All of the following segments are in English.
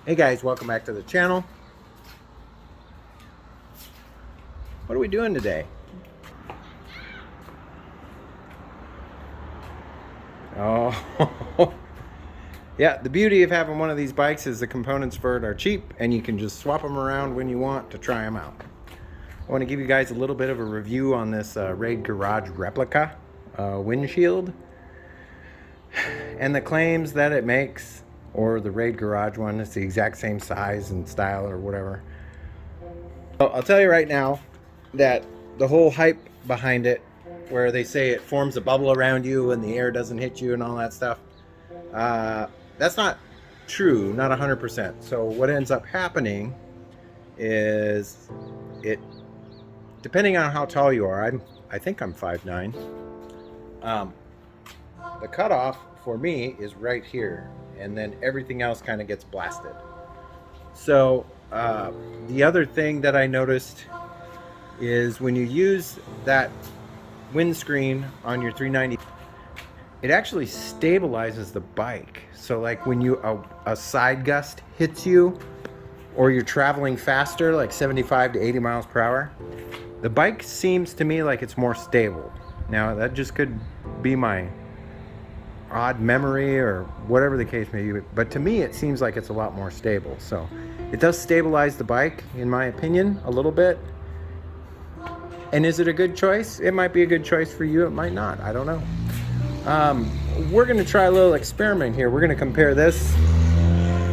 Hey guys, welcome back to the channel. What are we doing today? Oh, yeah, the beauty of having one of these bikes is the components for it are cheap and you can just swap them around when you want to try them out. I want to give you guys a little bit of a review on this Rade Garage replica windshield and the claims that it makes, or the Rade Garage one. It's the exact same size and style or whatever. So I'll tell you right now that the whole hype behind it, where they say it forms a bubble around you and the air doesn't hit you and all that stuff, that's not true, not 100%. So what ends up happening is, it, depending on how tall you are, I think I'm 5'9". The cutoff for me is right here, and then everything else kind of gets blasted. So the other thing that I noticed is when you use that windscreen on your 390, it actually stabilizes the bike. So like when you a side gust hits you, or you're traveling faster, like 75 to 80 miles per hour, the bike seems to me like it's more stable. Now that just could be my odd memory or whatever the case may be, but to me it seems like it's a lot more stable. So it does stabilize the bike, in my opinion, a little bit. And is it a good choice? It might be a good choice for you, it might not, I don't know. We're gonna try a little experiment here. We're gonna compare this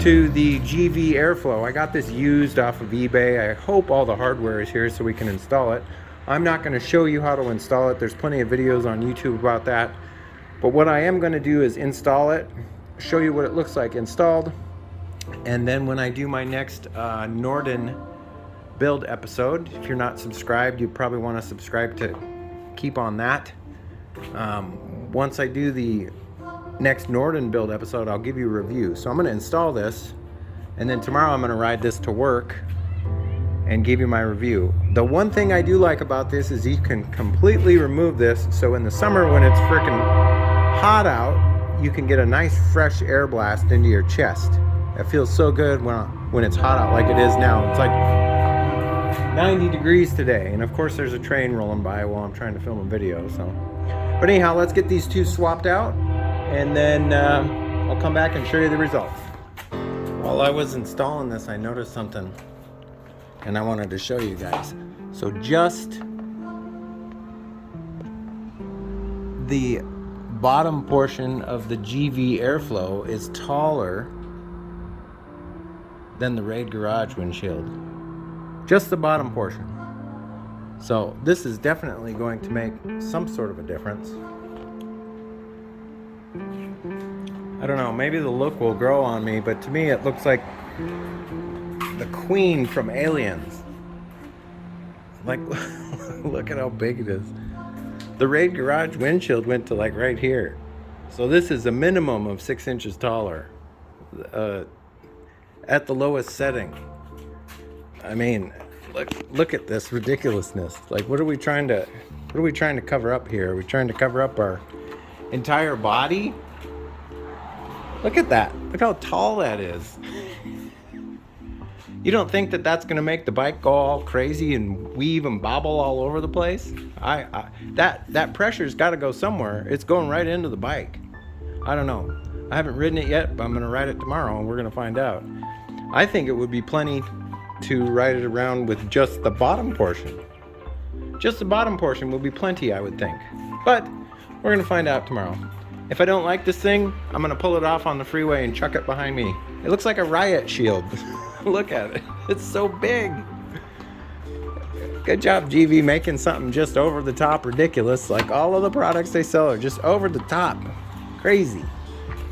to the Givi Airflow. I got this used off of eBay. I hope all the hardware is here so we can install it. I'm not gonna show you how to install it. There's plenty of videos on YouTube about that. But what I am gonna do is install it, show you what it looks like installed, and then when I do my next Norden build episode, if you're not subscribed, you probably want to subscribe to keep on that. Once I do the next Norden build episode, I'll give you a review. So I'm going to install this, and then tomorrow I'm going to ride this to work and give you my review. The one thing I do like about this is you can completely remove this, so in the summer when it's freaking hot out, you can get a nice fresh air blast into your chest. It feels so good when it's hot out like it is now. It's like 90 degrees today, and of course there's a train rolling by while I'm trying to film a video. So, but anyhow, let's get these two swapped out, and then I'll come back and show you the results. While I was installing this, I noticed something, and I wanted to show you guys. So just the bottom portion of the Givi Airflow is taller than the Rade Garage windshield. Just the bottom portion. So this is definitely going to make some sort of a difference. I don't know, maybe the look will grow on me, but to me it looks like the Queen from Aliens. Like, look at how big it is. The Rade Garage windshield went to like right here. So this is a minimum of 6 inches taller at the lowest setting. I mean, look at this ridiculousness. Like, what are we trying to cover up here? Are we trying to cover up our entire body? Look at that. Look how tall that is. You don't think that that's going to make the bike go all crazy and weave and bobble all over the place? That pressure's got to go somewhere. It's going right into the bike. I don't know. I haven't ridden it yet, but I'm going to ride it tomorrow and we're going to find out. I think it would be plenty to ride it around with just the bottom portion. Just the bottom portion will be plenty, I would think. But we're going to find out tomorrow. If I don't like this thing, I'm going to pull it off on the freeway and chuck it behind me. It looks like a riot shield. Look at it. It's so big. Good job, Givi, making something just over the top ridiculous. Like all of the products they sell are just over the top. Crazy.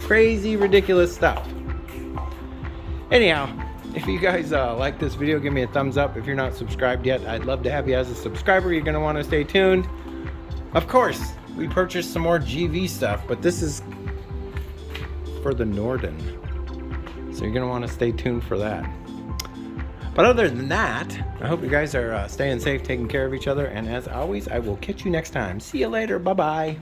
Crazy, ridiculous stuff. Anyhow, if you guys like this video, give me a thumbs up. If you're not subscribed yet, I'd love to have you as a subscriber. You're going to want to stay tuned. Of course, we purchased some more Givi stuff, but this is for the Norden. So you're going to want to stay tuned for that. But other than that, I hope you guys are staying safe, taking care of each other. And as always, I will catch you next time. See you later. Bye-bye.